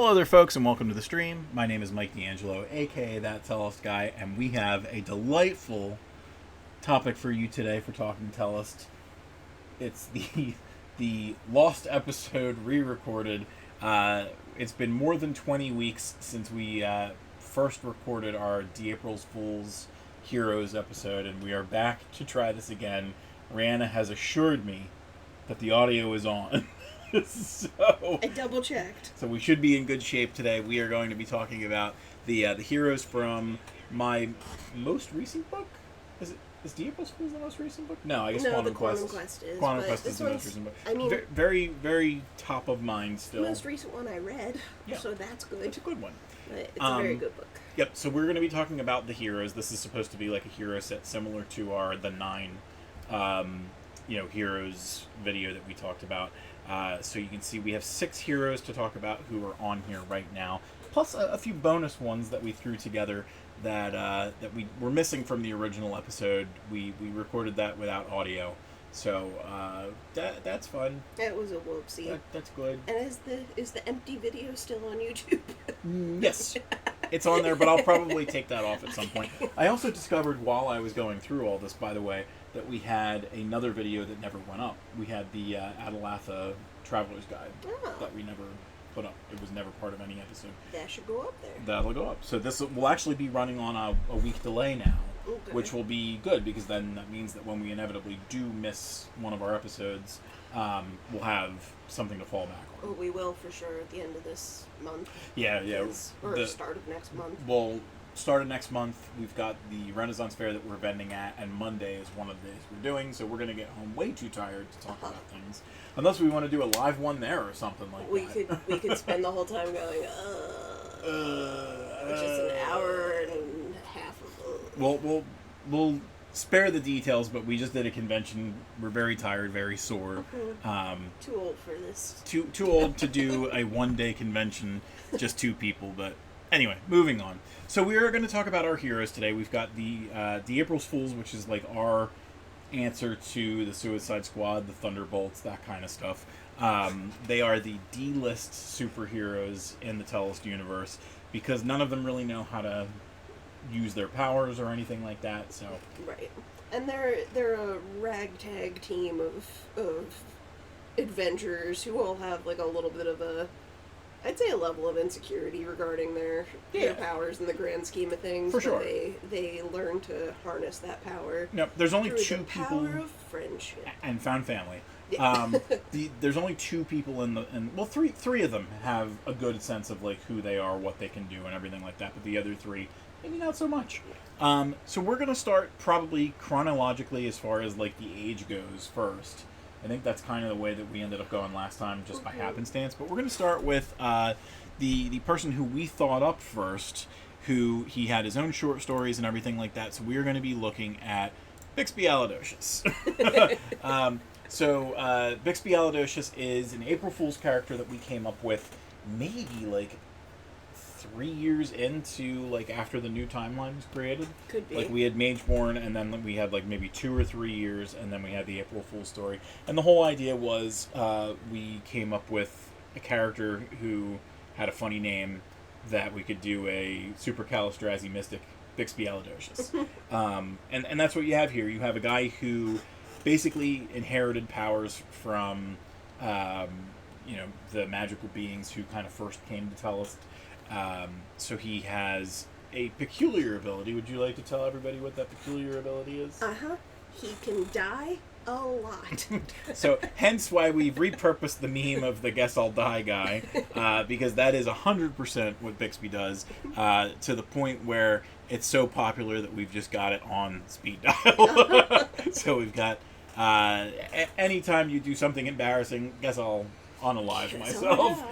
Hello there, folks, and welcome to the stream. My name is Mike D'Angelo, aka That Tellest Guy, and we have a delightful topic for you today for Talking Tellest. It's the lost episode re-recorded. It's been more than 20 weeks since we first recorded our April's Fool's Heroes episode, and we are back to try this again. Rihanna has assured me that the audio is on. So I double checked. So we should be in good shape today. We are going to be talking about the heroes from my most recent book. Is April's Fool's the most recent book? No, I guess Quantum Quest is. Quantum Quest is the most recent book. I mean, very, very top of mind still. The most recent one I read, so that's good. It's a good one. But it's a very good book. Yep. So we're going to be talking about the heroes. This is supposed to be like a hero set similar to the 9, heroes video that we talked about. So you can see we have 6 heroes to talk about who are on here right now, plus a few bonus ones that we threw together that we were missing from the original episode. We recorded that without audio, so that's fun. That was a whoopsie. That's good. And is the empty video still on YouTube? Yes, it's on there, but I'll probably take that off at some point. I also discovered while I was going through all this, by the way, that we had another video that never went up. We had the Adelatha Traveler's Guide that we never put up. It was never part of any episode. That should go up there. That'll go up. So this will actually be running on a week delay now, okay. Which will be good because then that means that when we inevitably do miss one of our episodes, we'll have something to fall back on. Oh, we will for sure at the end of this month. Yeah. Or the start of next month. Well, start of next month, we've got the Renaissance Fair that we're vending at, and Monday is one of the days we're doing, so we're going to get home way too tired to talk about things. Unless we want to do a live one there or something like that. We could spend the whole time going, just an hour and a half of We'll spare the details, but we just did a convention. We're very tired, very sore. Too old for this. Too old to do a one-day convention, just 2 people, but anyway, moving on. So we are going to talk about our heroes today. We've got the April's Fools, which is like our answer to the Suicide Squad, the Thunderbolts, that kind of stuff. They are the D-list superheroes in the Tellest universe because none of them really know how to use their powers or anything like that. So right, and they're a ragtag team of adventurers who all have like a little bit of I'd say a level of insecurity regarding their powers in the grand scheme of things. For sure. They learn to harness that power. No, there's only through 2 the people. Power of friendship. And found family. Yeah. There's only 2 people three of them have a good sense of like who they are, what they can do, and everything like that. But the other 3, maybe not so much. So we're gonna start probably chronologically as far as like the age goes first. I think that's kind of the way that we ended up going last time, just by happenstance. But we're going to start with the person who we thought up first, who he had his own short stories and everything like that. So we are going to be looking at Bixby Aladocious. Bixby Aladocious is an April Fool's character that we came up with maybe like 3 years into like after the new timeline was created. Could be. Like we had Mageborn, and then we had like maybe 2 or 3 years, and then we had the April Fool's story. And the whole idea was we came up with a character who had a funny name that we could do a supercalifragilistic Bixby Aladocious. And that's what you have here. You have a guy who basically inherited powers from the magical beings who kind of first came to Tellest. So he has a peculiar ability. Would you like to tell everybody what that peculiar ability is? He can die a lot. So hence why we've repurposed the meme of the Guess I'll Die guy, because that is 100% what Bixby does, to the point where it's so popular that we've just got it on speed dial. So we've got, anytime you do something embarrassing, guess I'll unalive myself.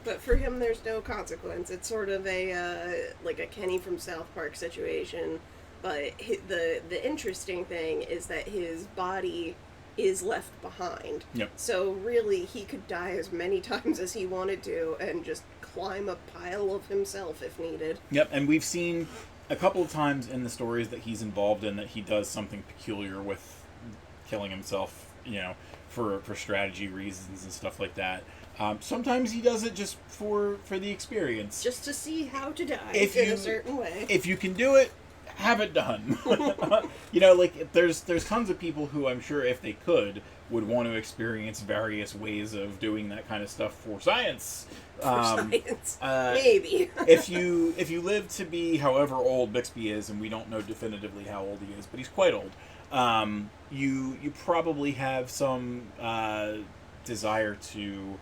But for him, there's no consequence. It's sort of a like a Kenny from South Park situation. But the interesting thing is that his body is left behind. Yep. So really, he could die as many times as he wanted to and just climb a pile of himself if needed. Yep, and we've seen a couple of times in the stories that he's involved in that he does something peculiar with killing himself, for strategy reasons and stuff like that. Sometimes he does it just for the experience. Just to see how to die If in you- a certain way. If you can do it, have it done. You know, like there's tons of people who I'm sure if they could would want to experience various ways of doing that kind of stuff for science. For science. uh, Maybe. if you live to be however old Bixby is, and we don't know definitively how old he is, but he's quite old. You probably have some desire to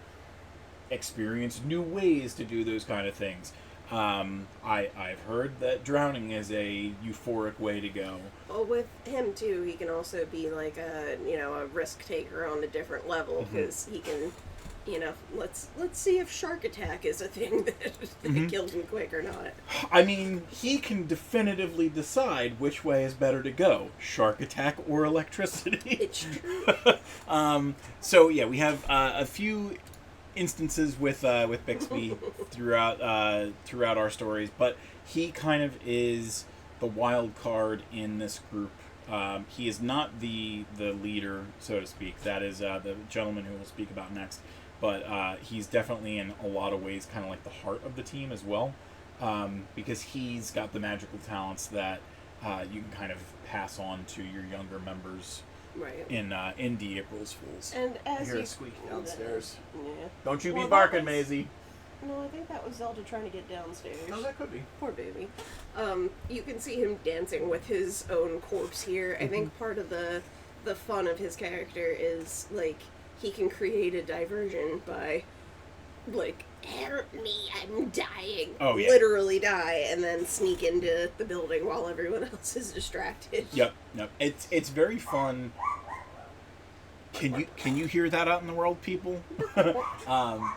experience new ways to do those kind of things. I've heard that drowning is a euphoric way to go. Well, with him too, he can also be like a risk taker on a different level because he can, let's see if shark attack is a thing that kills him quick or not. I mean, he can definitively decide which way is better to go: shark attack or electricity. It's true. So yeah, we have a few instances with Bixby throughout our stories, but he kind of is the wild card in this group. He is not the leader, so to speak. That is the gentleman who we'll speak about next. But he's definitely in a lot of ways kind of like the heart of the team as well, because he's got the magical talents that you can kind of pass on to your younger members. Right. In the April's Fools. And I as hear you it squeaking downstairs. Yeah. Don't you Well, be that barking, was- Maisie. No, I think that was Zelda trying to get downstairs. No, that could be. Poor baby. You can see him dancing with his own corpse here. I think part of the fun of his character is like he can create a diversion by like, help me, I'm dying. Oh, yeah. Literally die, and then sneak into the building while everyone else is distracted. Yep. It's very fun. Can you hear that out in the world, people?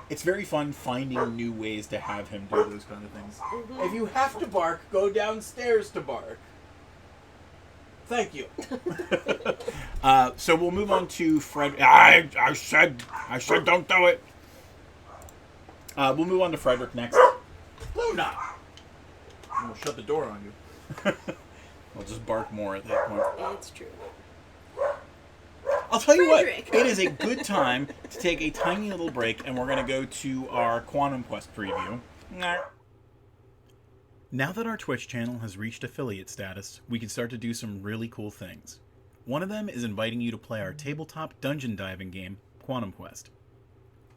It's very fun finding new ways to have him do those kind of things. If you have to bark, go downstairs to bark. Thank you. So we'll move on to Fred. I said don't do it. We'll move on to Frederick next. Luna! And we'll shut the door on you. We'll just bark more at that point. It's true. I'll tell you Frederick. what, it is a good time to take a tiny little break, and we're going to go to our Quantum Quest preview. Now that our Twitch channel has reached affiliate status, we can start to do some really cool things. One of them is inviting you to play our tabletop dungeon diving game, Quantum Quest.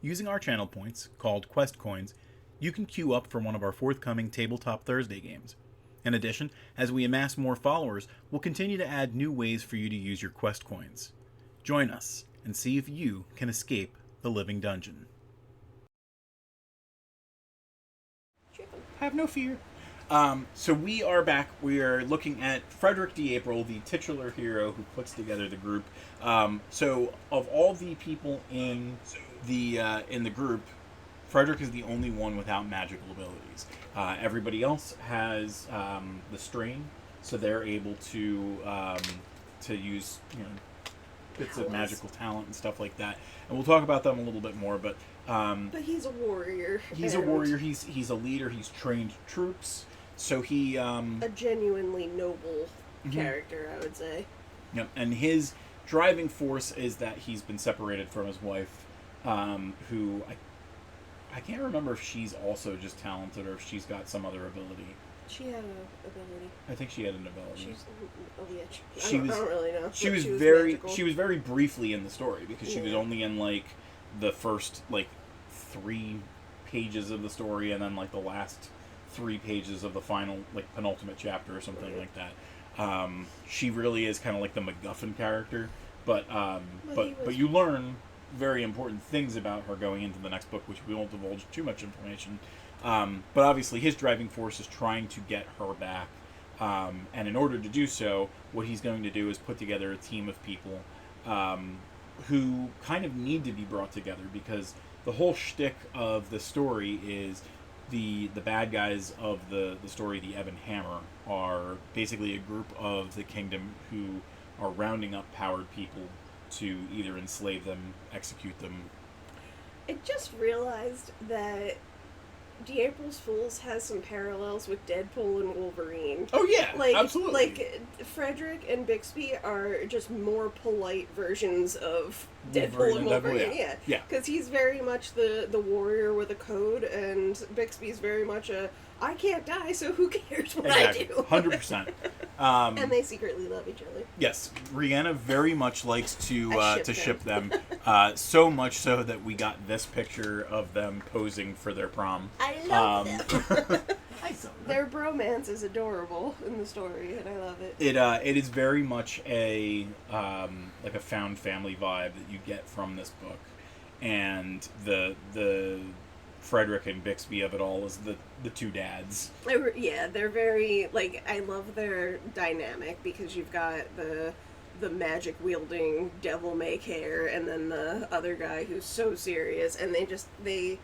Using our channel points, called Quest Coins, you can queue up for one of our forthcoming Tabletop Thursday games. In addition, as we amass more followers, we'll continue to add new ways for you to use your Quest Coins. Join us and see if you can escape the living dungeon. Have no fear. So we are back. We are looking at Frederick D. April, the titular hero who puts together the group. So of all the people in the group, Frederick is the only one without magical abilities. Everybody else has the strain, so they're able to use bits of magical talent and stuff like that. And we'll talk about them a little bit more. But he's a warrior. He's a warrior. He's a leader. He's trained troops. So he a genuinely noble character, I would say. Yep. And his driving force is that he's been separated from his wife, who I can't remember if she's also just talented or if she's got some other ability. She had an ability. I think she had an ability. I don't really know. She was very briefly in the story because she was only in like the first like 3 pages of the story and then like the last 3 pages of the final like penultimate chapter or something like that. She really is kind of like the MacGuffin character, but you learn very important things about her going into the next book, which we won't divulge too much information. But obviously his driving force is trying to get her back. And in order to do so, what he's going to do is put together a team of people who kind of need to be brought together because the whole shtick of the story is the bad guys of the story, the Ebon Hammer, are basically a group of the kingdom who are rounding up powered people to either enslave them, execute them. I just realized that April's Fools has some parallels with Deadpool and Wolverine. Oh yeah, Like, absolutely. Frederick and Bixby are just more polite versions of Wolverine Deadpool and and Deadpool, Wolverine. yeah. Yeah, Yeah. because he's very much the warrior with a code, and Bixby's very much a I can't die, so who cares what Exactly. I do? 100%. And they secretly love each other. Yes, Rihanna very much likes I to ship ship them, so much so that we got this picture of them posing for their prom. I love them. I saw that. Their bromance is adorable in the story, and I love it. It is very much a like a found family vibe that you get from this book, and the Frederick and Bixby of it all is the two dads. Yeah, they're very like I love their dynamic because you've got the magic wielding devil may care, and then the other guy who's so serious, and they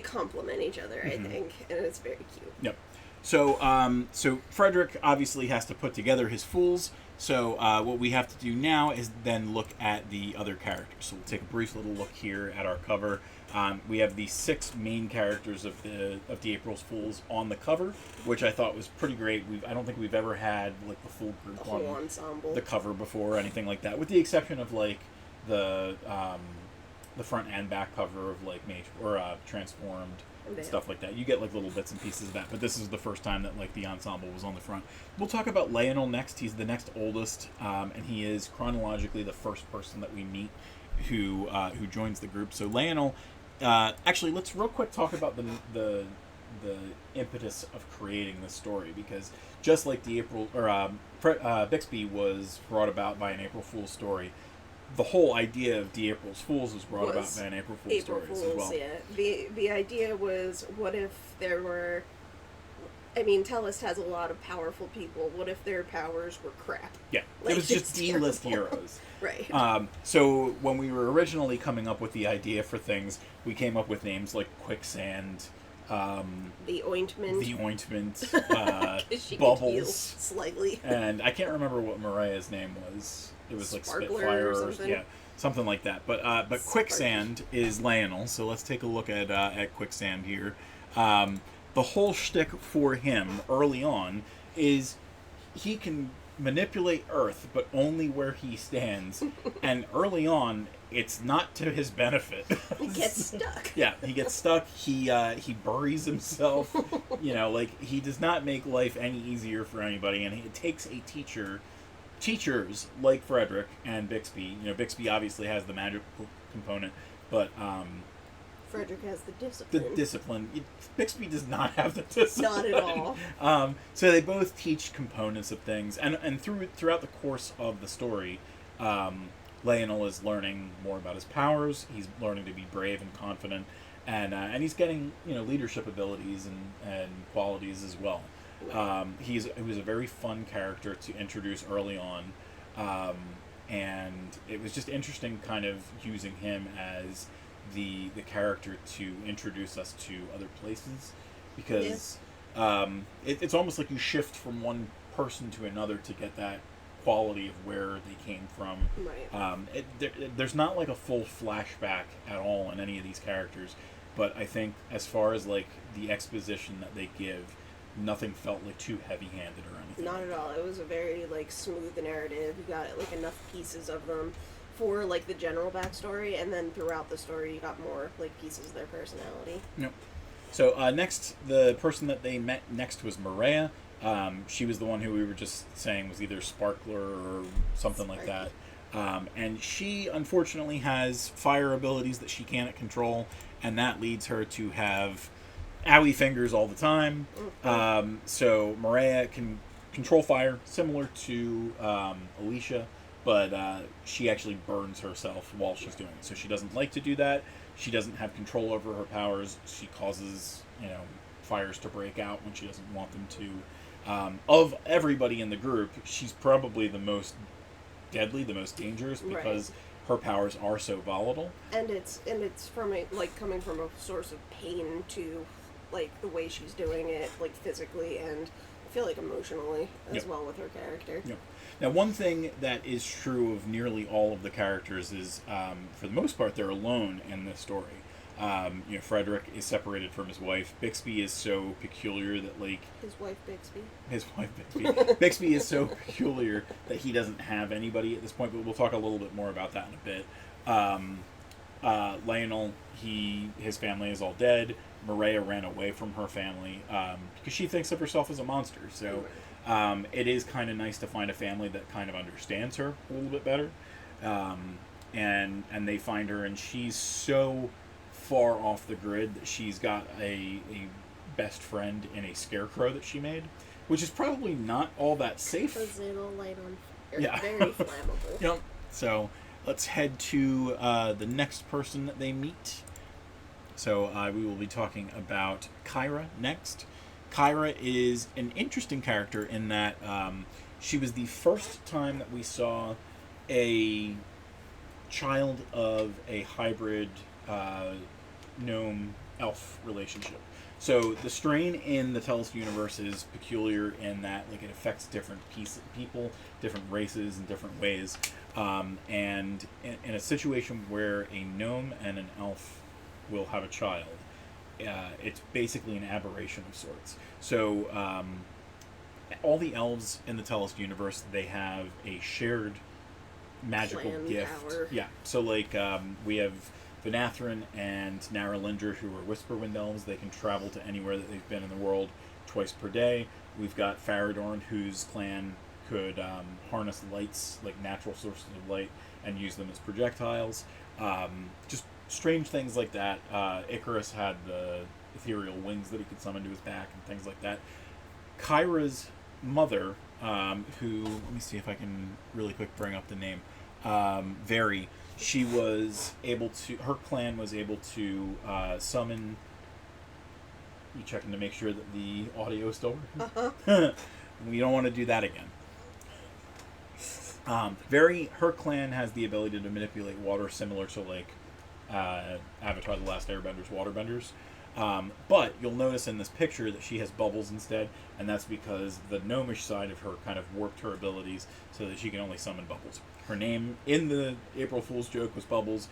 complement each other. I think, and it's very cute. Yep. So Frederick obviously has to put together his fools. So what we have to do now is then look at the other characters. So we'll take a brief little look here at our cover. We have the 6 main characters of the April's Fools on the cover, which I thought was pretty great. I don't think we've ever had like the full group The whole on ensemble. the cover before or anything like that, with the exception of like the front and back cover of like Mage or Transformed. Yeah. Stuff like that. You get like little bits and pieces of that, but this is the first time that like the ensemble was on the front. We'll talk about Lionel next. He's the next oldest, and he is chronologically the first person that we meet who joins the group. So Lionel, actually, let's real quick talk about the impetus of creating this story, because just like the Bixby was brought about by an April Fool's story, the whole idea of the April's Fools was brought about by an April Fool's April stories Fools, as well. yeah. The idea was, what if there were... I mean, Tellest has a lot of powerful people. What if their powers were crap? Yeah, Like, it was just it's D-list terrible. heroes. Right. So when we were originally coming up with the idea for things, we came up with names like Quicksand, The Ointment. She could heal Bubbles, slightly. and I can't remember what Mariah's name was. It was like Sparkler Spitfire or something. yeah, something like that. But Quicksand is Lionel, so let's take a look at Quicksand here. The whole shtick for him early on is he can manipulate Earth, but only where he stands. And early on, it's not to his benefit. He gets stuck. Yeah, he gets stuck. He buries himself. Like he does not make life any easier for anybody. And it takes a teachers like Frederick and Bixby. Bixby obviously has the magical component, but Frederick has the discipline. the discipline. Bixby does not have the discipline. Not at all. So they both teach components of things, and throughout the course of the story, Lionel is learning more about his powers. He's learning to be brave and confident, and he's getting leadership abilities and qualities as well. He was a very fun character to introduce early on, and it was just interesting, kind of using him as the character to introduce us to other places, because it's almost like you shift from one person to another to get that quality of where they came from. Right. There's not like a full flashback at all in any of these characters, but I think as far as like the exposition that they give, nothing felt like too heavy-handed or anything. Not at all. It was a very like smooth narrative. You got like enough pieces of them for like the general backstory, and then throughout the story you got more like pieces of their personality. Yep. So next, the person that they met next was Maria. She was the one who we were just saying was either Sparkler or something like that. And she unfortunately has fire abilities that she can't control, and that leads her to have owie fingers all the time. So Maria can control fire, similar to Alicia, but she actually burns herself while she's doing it. So she doesn't like to do that. She doesn't have control over her powers. She causes, fires to break out when she doesn't want them to. Of everybody in the group, she's probably the most deadly, the most dangerous, because her powers are so volatile. And it's from coming from a source of pain to like the way she's doing it, like physically and I feel like emotionally as well with her character. Yep. Now, one thing that is true of nearly all of the characters is, for the most part, they're alone in this story. Frederick is separated from his wife. Bixby is so peculiar that, like... His wife, Bixby. His wife, Bixby. Bixby is so peculiar that he doesn't have anybody at this point, but we'll talk a little bit more about that in a bit. Lionel, his family is all dead. Maria ran away from her family because she thinks of herself as a monster. So it is kind of nice to find a family that kind of understands her a little bit better. And they find her, and she's so far off the grid that she's got a best friend in a scarecrow that she made, which is probably not all that safe. Because it'll light on fire. Yeah. Very flammable. Yep. So let's head to the next person that they meet. So we will be talking about Kyra next. Kyra is an interesting character in that she was the first time that we saw a child of a hybrid gnome elf relationship. So the strain in the Tellest universe is peculiar in that, like, it affects different people, different races in different ways. And in a situation where a gnome and an elf will have a child, it's basically an aberration of sorts. So all the elves in the Tellest universe, they have a shared magical Clan gift. power. Yeah. So, like, we have Vanathrin and Naralindra, who are Whisperwind elves. They can travel to anywhere that they've been in the world twice per day. We've got Faradorn, whose clan could harness lights, like natural sources of light, and use them as projectiles. Just strange things like that. Icarus had the ethereal wings that he could summon to his back and things like that. Kyra's mother, who, let me see if I can really quick bring up the name, Very, she was able to, her clan was able to summon, you checking to make sure that the audio is still working? We don't want to do that again. Her clan has the ability to manipulate water, similar to, like, Avatar: The Last Airbender's waterbenders. But you'll notice in this picture that she has bubbles instead, and that's because the gnomish side of her kind of warped her abilities so that she can only summon bubbles. Her name in the April Fool's joke was Bubbles.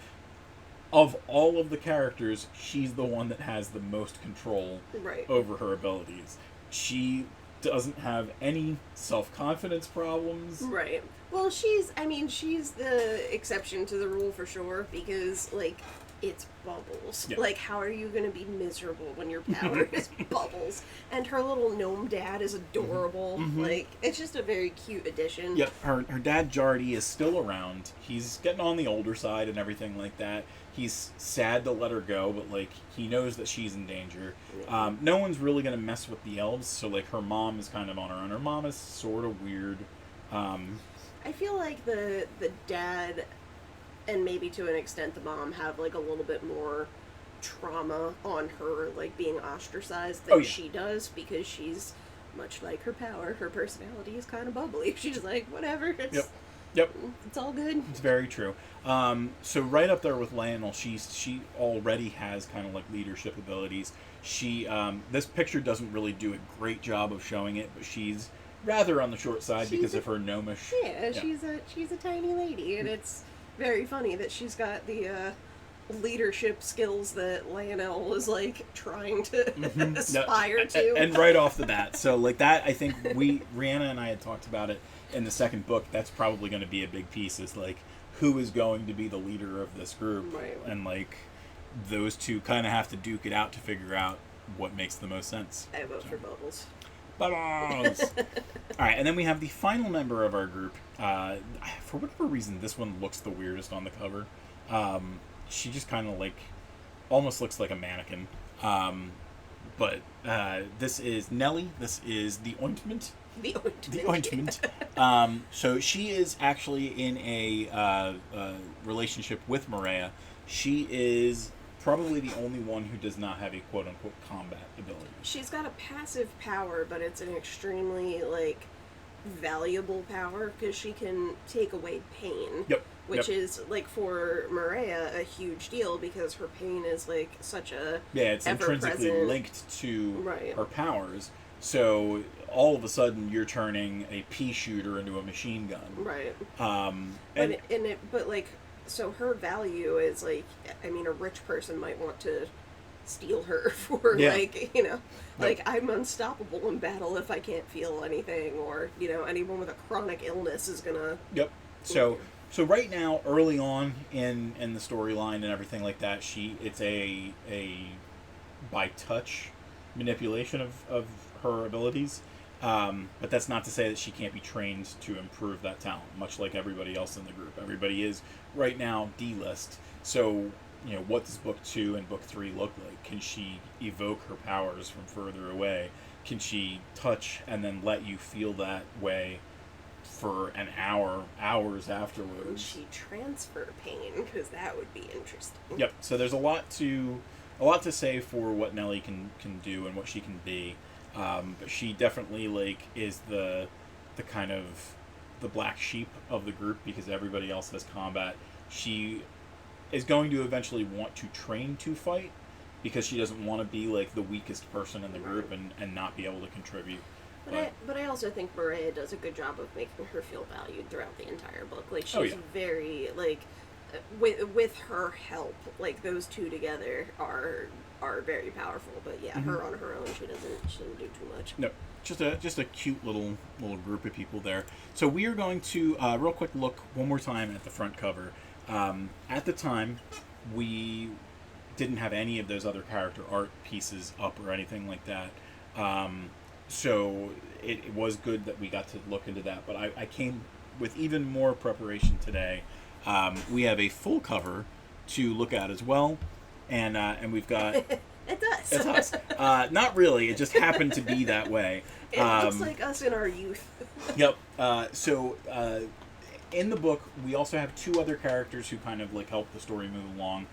Of all of the characters, she's the one that has the most control over her abilities. She doesn't have any self-confidence problems. Right. Well, she's the exception to the rule for sure, because, like, it's Bubbles. Yeah. Like, how are you going to be miserable when your power is Bubbles? And her little gnome dad is adorable. Mm-hmm. Like, it's just a very cute addition. Yep, her dad Jardy is still around. He's getting on the older side and everything like that. He's sad to let her go, but, like, he knows that she's in danger. No one's really going to mess with the elves, so, like, her mom is kind of on her own. Her mom is sort of weird. I feel like the dad, and maybe to an extent the mom, have, like, a little bit more trauma on her, like, being ostracized than she does, because she's, much like her power, her personality is kind of bubbly. She's like, whatever, Yep. It's all good. It's very true. So right up there with Lionel, she already has kind of like leadership abilities. She this picture doesn't really do a great job of showing it, but she's rather on the short side because of her gnomish. Yeah, she's a tiny lady, and it's very funny that she's got the leadership skills that Lionel was, like, trying to aspire to. And right off the bat, so, like, that, I think Rhianna and I had talked about it in the second book. That's probably going to be a big piece, is, like, who is going to be the leader of this group. Right. And, like, those two kind of have to duke it out to figure out what makes the most sense. I vote for Bubbles. Bubbles! Alright, and then we have the final member of our group. For whatever reason, this one looks the weirdest on the cover. She just kind of, like, almost looks like a mannequin. But this is Nellie. This is the Ointment. The Ointment. The Ointment. So she is actually in a relationship with Maria. She is probably the only one who does not have a quote-unquote combat ability. She's got a passive power, but it's an extremely, like, valuable power, because she can take away pain. Yep. Which is, like, for Maria, a huge deal, because her pain is, like, such a it's intrinsically linked to her powers. So all of a sudden, you're turning a pea shooter into a machine gun. Right. And but like, so her value is like, I mean, a rich person might want to steal her for Yeah. like, like I'm unstoppable in battle if I can't feel anything, or anyone with a chronic illness is gonna. Yep. So so right now, early on in the storyline and everything like that, it's a by touch manipulation of her abilities. But that's not to say that she can't be trained to improve that talent, much like everybody else in the group. Everybody is right now D-list. So, what does book 2 and book 3 look like? Can she evoke her powers from further away? Can she touch and then let you feel that way for an hour, hours Can afterwards? she transfer pain? Because that would be interesting. Yep. So there's a lot to say for what Nellie can do and what she can be. But she definitely is the kind of the black sheep of the group because everybody else has combat. She is going to eventually want to train to fight because she doesn't want to be the weakest person in the group and not be able to contribute. But I also think Maria does a good job of making her feel valued throughout the entire book. Like she's Oh, yeah. very with her help, those two together are very powerful. But yeah, her on her own, she doesn't do too much. No, just a cute little group of people there. So we are going to real quick look one more time at the front cover. At the time, we didn't have any of those other character art pieces up or anything like that. So it was good that we got to look into that. But I came with even more preparation today. We have a full cover to look at as well, and we've got. It does. It's us. Not really. It just happened to be that way. It looks like us in our youth. Yep. So in the book, we also have two other characters who kind of help the story move along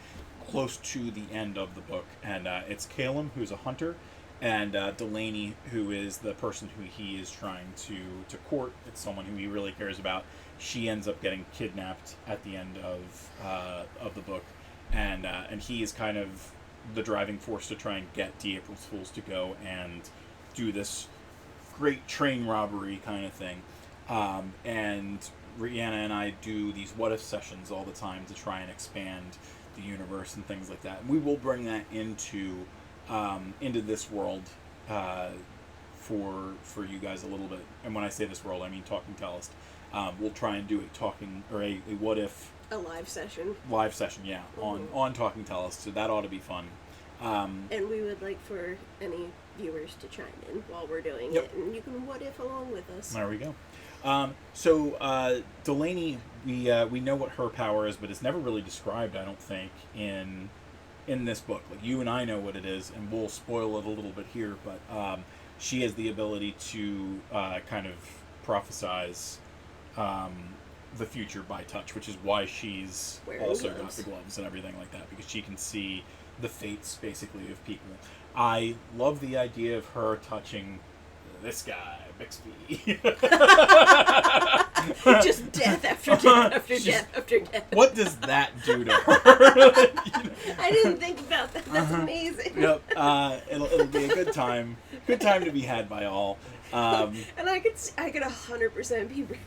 close to the end of the book. And it's Calum, who's a hunter, and Delaney, who is the person who he is trying to court. It's someone who he really cares about. She ends up getting kidnapped at the end of the book. And he is kind of the driving force to try and get the April's Fools to go and do this great train robbery kind of thing. And Rihanna and I do these what if sessions all the time to try and expand the universe and things like that. And we will bring that into this world for you guys a little bit. And when I say this world, I mean Talking Tellest. We'll try and do a talking or a what if. A live session. Live session, yeah, on Talking Tellest. So that ought to be fun. And we would like for any viewers to chime in while we're doing it, and you can what if along with us. There we go. So Delaney, we know what her power is, but it's never really described, I don't think, in this book. You and I know what it is, and we'll spoil it a little bit here, but she has the ability to kind of prophesize the future by touch, which is why she's also got the gloves and everything like that, because she can see the fates basically of people. I love the idea of her touching this guy, Bixby. Just death after death after death after death. What does that do to her? I didn't think about that. That's amazing. Yep. It'll be a good time. Good time to be had by all. And I could 100%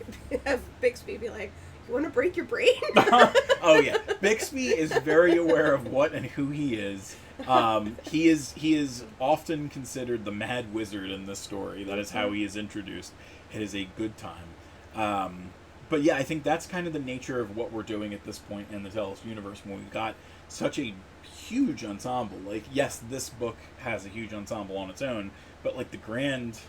have Bixby be like, "You want to break your brain?" Oh yeah, Bixby is very aware of what and who he is. He is often considered the mad wizard in this story. That is how he is introduced. It is a good time. But yeah, I think that's kind of the nature of what we're doing at this point in the Tellest universe when we've got such a huge ensemble. Yes, this book has a huge ensemble on its own, but the grand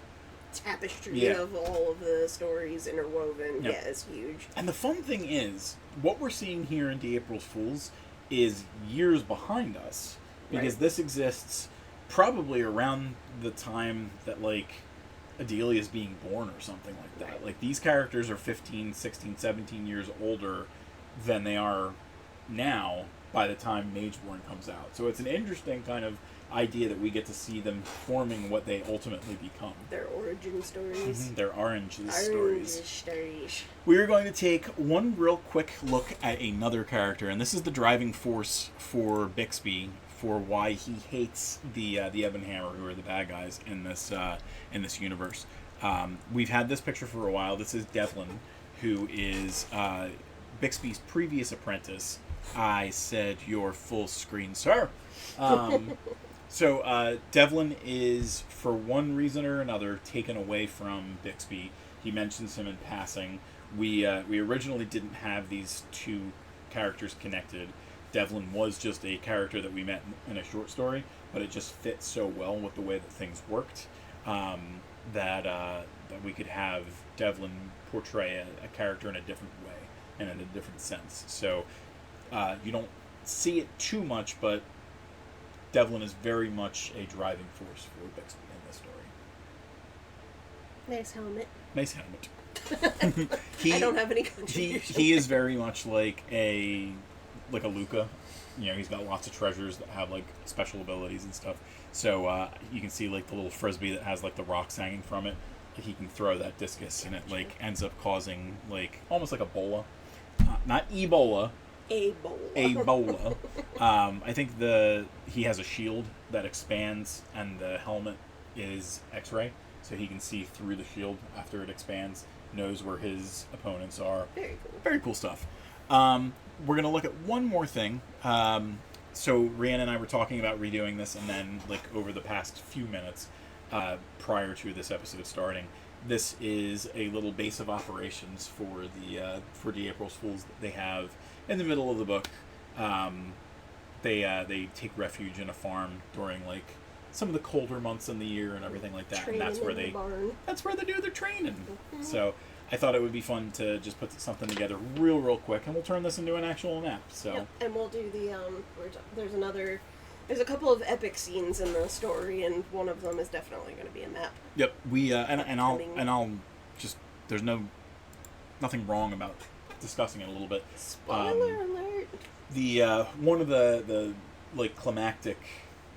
tapestry of all of the stories interwoven, is huge. And the fun thing is, what we're seeing here in The April's Fools is years behind us. Because this exists probably around the time that, Adelia is being born or something like that. These characters are 15, 16, 17 years older than they are now by the time Mageborn comes out. So it's an interesting kind of idea that we get to see them forming what they ultimately become. Their origin stories. Their orange stories. stories. We are going to take one real quick look at another character, and this is the driving force for Bixby for why he hates the Ebon Hammer, who are the bad guys in this universe. We've had this picture for a while. This is Devlin, who is Bixby's previous apprentice, I said, "You're full screen, sir." So Devlin is, for one reason or another, taken away from Bixby. He mentions him in passing. We originally didn't have these two characters connected. Devlin was just a character that we met in a short story, but it just fit so well with the way that things worked that we could have Devlin portray a character in a different way and in a different sense. So you don't see it too much, but Devlin is very much a driving force for Bixby in this story. Nice helmet. Nice helmet. I don't have any contribution. He is very much like a Luca. You know, he's got lots of treasures that have like special abilities and stuff. So you can see like the little frisbee that has like the rocks hanging from it. Like, he can throw that discus and it like ends up causing like almost like a bola, not Ebola. Ebola. I think he has a shield that expands, and the helmet is X-ray, so he can see through the shield after it expands. Knows where his opponents are. Very cool. Very cool stuff. We're gonna look at one more thing. So Rhiannon and I were talking about redoing this, and then like over the past few minutes prior to this episode starting, this is a little base of operations for the April Fools that they have in the middle of the book. They take refuge in a farm during like some of the colder months in the year and everything like that, and that's where they do their training. Mm-hmm. So I thought it would be fun to just put something together real quick, and we'll turn this into an actual map. So yep. And we'll do there's a couple of epic scenes in the story, and one of them is definitely going to be a map. Yep. We I'll just there's nothing wrong about discussing it a little bit. Spoiler alert. The one of the like climactic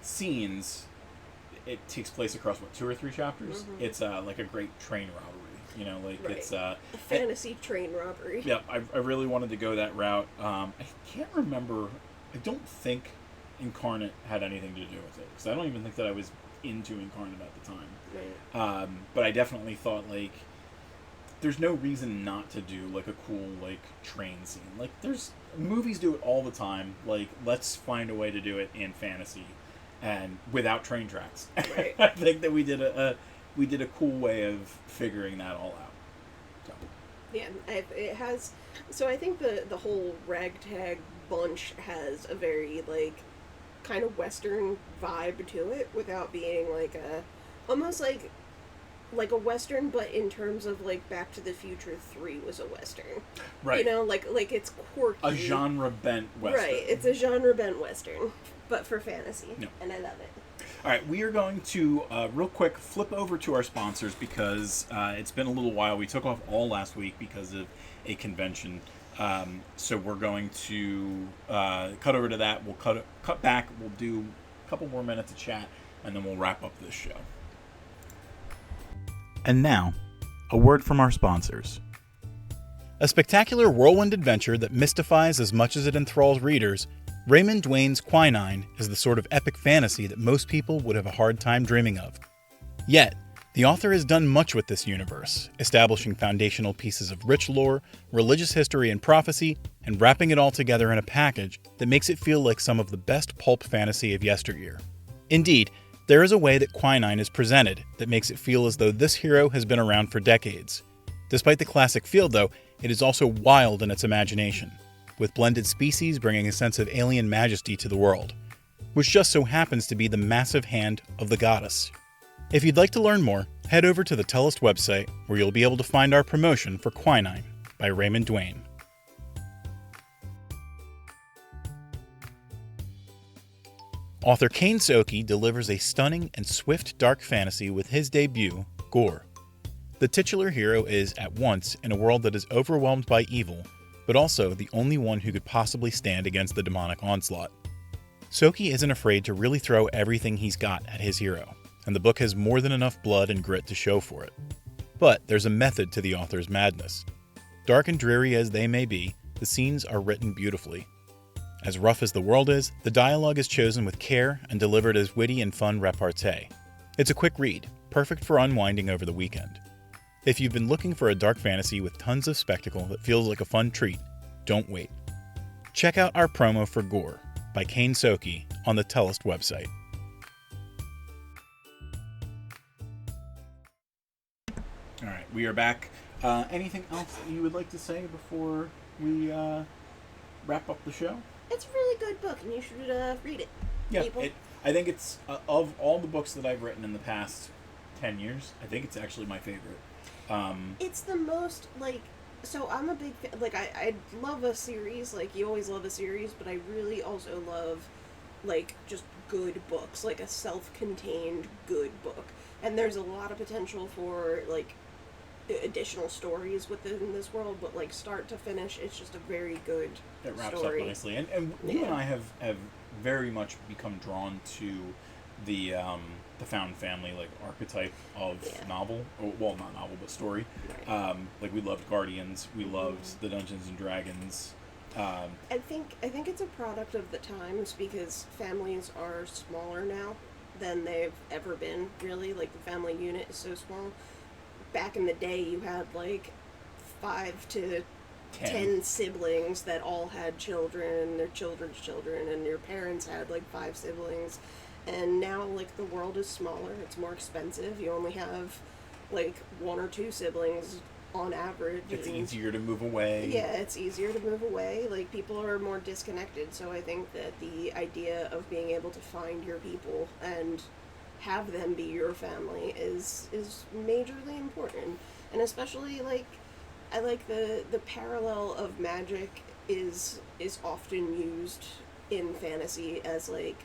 scenes, it takes place across 2 or 3 chapters. Mm-hmm. It's like a great train robbery. You know, like right. It's a fantasy train robbery. Yeah, I really wanted to go that route. I can't remember. I don't think Incarnate had anything to do with it, because I don't even think that I was into Incarnate at the time. Right. But I definitely thought like there's no reason not to do like a cool like train scene. Like there's movies do it all the time. Like let's find a way to do it in fantasy and without train tracks. Right. I think that we did a cool way of figuring that all out. So. Yeah, it has. So I think the whole ragtag bunch has a very like kind of Western vibe to it, without being like almost like a Western, but in terms of like Back to the Future 3 was a Western. Right. You know, like it's quirky. A genre bent Western. Right. It's a genre bent Western, but for fantasy. No. And I love it. All right, we are going to real quick flip over to our sponsors, because it's been a little while. We took off all last week because of a convention. So we're going to cut over to that. We'll cut back. We'll do a couple more minutes of chat, and then we'll wrap up this show. And now, a word from our sponsors. A spectacular whirlwind adventure that mystifies as much as it enthralls readers, Raymond Dwayne's Quinine is the sort of epic fantasy that most people would have a hard time dreaming of. Yet, the author has done much with this universe, establishing foundational pieces of rich lore, religious history and prophecy, and wrapping it all together in a package that makes it feel like some of the best pulp fantasy of yesteryear. Indeed, there is a way that Quinine is presented that makes it feel as though this hero has been around for decades. Despite the classic feel, though, it is also wild in its imagination, with blended species bringing a sense of alien majesty to the world, which just so happens to be the massive hand of the goddess. If you'd like to learn more, head over to the Tellest website, where you'll be able to find our promotion for Quinine by Raymond Dwayne. Author Kane Soki delivers a stunning and swift dark fantasy with his debut, Gore. The titular hero is, at once, in a world that is overwhelmed by evil, but also the only one who could possibly stand against the demonic onslaught. Soki isn't afraid to really throw everything he's got at his hero, and the book has more than enough blood and grit to show for it. But there's a method to the author's madness. Dark and dreary as they may be, the scenes are written beautifully. As rough as the world is, the dialogue is chosen with care and delivered as witty and fun repartee. It's a quick read, perfect for unwinding over the weekend. If you've been looking for a dark fantasy with tons of spectacle that feels like a fun treat, Don't wait. Check out our promo for Gore by Kane Soki on the Tellest website. All right, we are back. Anything else that you would like to say before we wrap up the show? It's a really good book, and you should read it. Yeah, people. I think it's, of all the books that I've written in the past 10 years, I think it's actually my favorite. It's the most, like, so I'm a big fan, like, I love a series, like, you always love a series, but I really also love, like, just good books, like a self-contained good book. And there's a lot of potential for, like, additional stories within this world, but, like, start to finish, it's just a very good It wraps story. up nicely. And you and I have very much become drawn to the found family, like, archetype of novel. Well, not novel, but story. Right. Like, we loved Guardians. We loved the Dungeons and Dragons. I think it's a product of the times, because families are smaller now than they've ever been, really. Like, the family unit is so small. Back in the day, you had, like, 5 to 10 siblings that all had children, their children's children, and your parents had, like, 5 siblings. And now, like, the world is smaller, it's more expensive, you only have, like, 1 or 2 siblings on average. It's easier to move away. Yeah, it's easier to move away. Like, people are more disconnected, so I think that the idea of being able to find your people and have them be your family is majorly important. And especially, like, I like the parallel of magic is often used in fantasy as, like,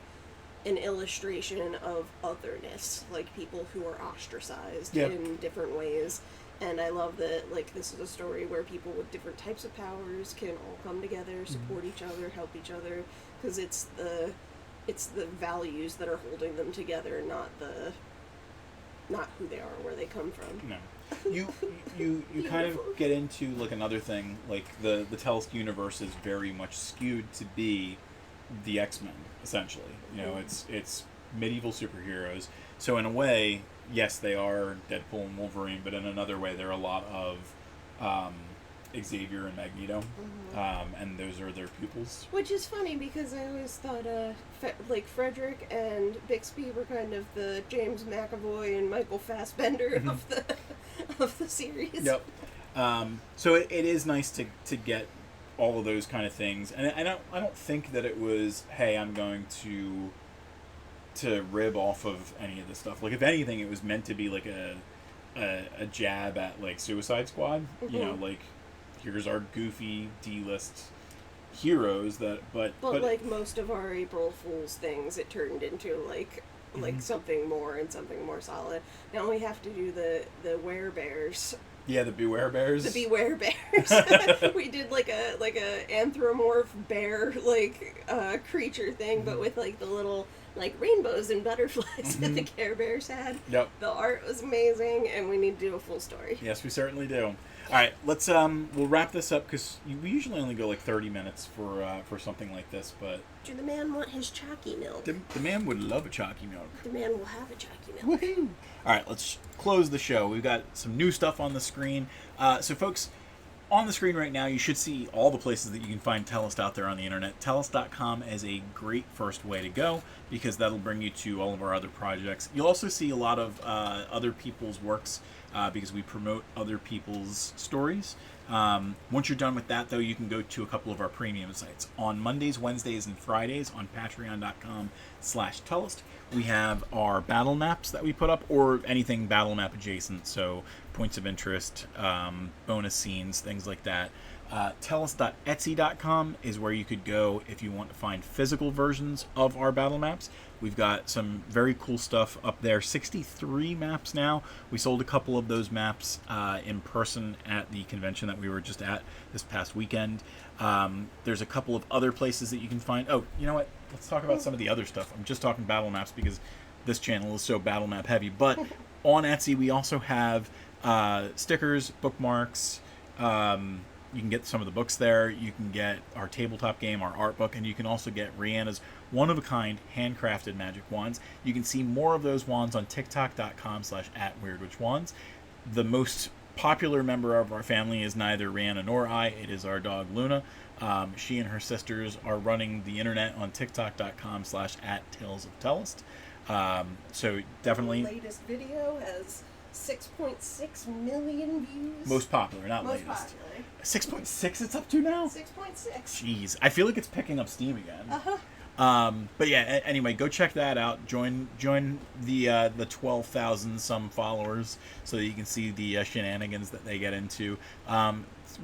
an illustration of otherness, like people who are ostracized in different ways. And I love that, like, this is a story where people with different types of powers can all come together, support each other, help each other, because it's the values that are holding them together, not who they are or where they come from. No. You kind of get into, like, another thing, like, the Tellest universe is very much skewed to be the X-Men, essentially. You know, it's medieval superheroes. So in a way, yes, they are Deadpool and Wolverine, but in another way, they're a lot of Xavier and Magneto, and those are their pupils. Which is funny, because I always thought, like, Frederick and Bixby were kind of the James McAvoy and Michael Fassbender of the series. Yep. So it is nice to get all of those kind of things, and I don't think that it was, hey, I'm going to rib off of any of this stuff. Like, if anything, it was meant to be like a jab at, like, Suicide Squad. You know, like, here's our goofy D-list heroes but like most of our April Fool's things, it turned into like something more and something more solid. Now we have to do the werebears. Yeah, the Beware Bears. The Beware Bears. We did like a anthropomorph bear, like, creature thing, but with, like, the little, like, rainbows and butterflies that the Care Bears had. Yep. The art was amazing, and we need to do a full story. Yes, we certainly do. All right, let's we'll wrap this up, because we usually only go like 30 minutes for something like this, but Do the man want his chalky milk? the man would love a chalky milk. The man will have a chalky milk. Woohoo! All right, let's close the show. We've got some new stuff on the screen. So, folks, on the screen right now, you should see all the places that you can find Tellest out there on the internet. Tellest.com is a great first way to go, because that'll bring you to all of our other projects. You'll also see a lot of other people's works, because we promote other people's stories. Once you're done with that, though, you can go to a couple of our premium sites. On Mondays, Wednesdays, and Fridays on patreon.com/Tellest, we have our battle maps that we put up, or anything battle map adjacent, so points of interest, bonus scenes, things like that. Tellest.etsy.com is where you could go if you want to find physical versions of our battle maps. We've got some very cool stuff up there. 63 maps now. We sold a couple of those maps in person at the convention that we were just at this past weekend. There's a couple of other places that you can find. Oh, you know what? Let's talk about some of the other stuff. I'm just talking battle maps because this channel is so battle map heavy. But on Etsy, we also have stickers, bookmarks. You can get some of the books there. You can get our tabletop game, our art book, and you can also get Rihanna's one-of-a-kind handcrafted magic wands. You can see more of those wands on TikTok.com/@WeirdWitchWands. The most popular member of our family is neither Rihanna nor I. It is our dog Luna. She and her sisters are running the internet on TikTok.com/@TalesOfTellest. So definitely The latest video has 6.6 million views. most popular, not Most latest. popular. 6.6 it's up to now? 6.6. Jeez. I feel like it's picking up steam again. Uh-huh. But yeah, anyway, go check that out. Join the 12,000 some followers so that you can see the shenanigans that they get into.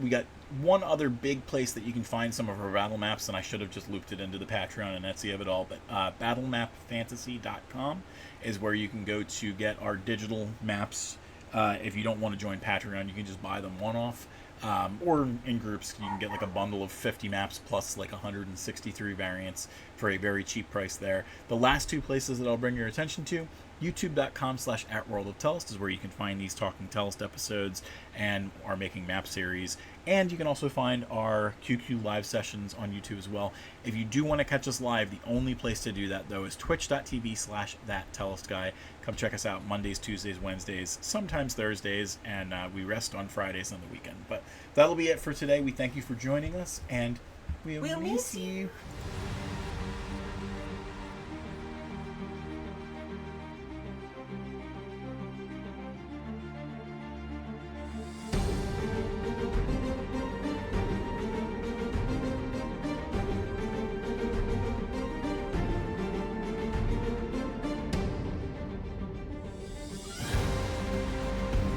We got one other big place that you can find some of our battle maps, and I should have just looped it into the Patreon and Etsy of it all, but battlemapfantasy.com is where you can go to get our digital maps. If you don't want to join Patreon, you can just buy them one-off. Or in groups, you can get like a bundle of 50 maps plus like 163 variants for a very cheap price there. The last two places that I'll bring your attention to, youtube.com/@worldoftellest is where you can find these Talking Tellest episodes and our Making Map series. And you can also find our QQ live sessions on YouTube as well. If you do want to catch us live, the only place to do that though is twitch.tv/thattellestguy. Come check us out Mondays, Tuesdays, Wednesdays, sometimes Thursdays, and we rest on Fridays on the weekend. But that'll be it for today. We thank you for joining us, and we'll miss you.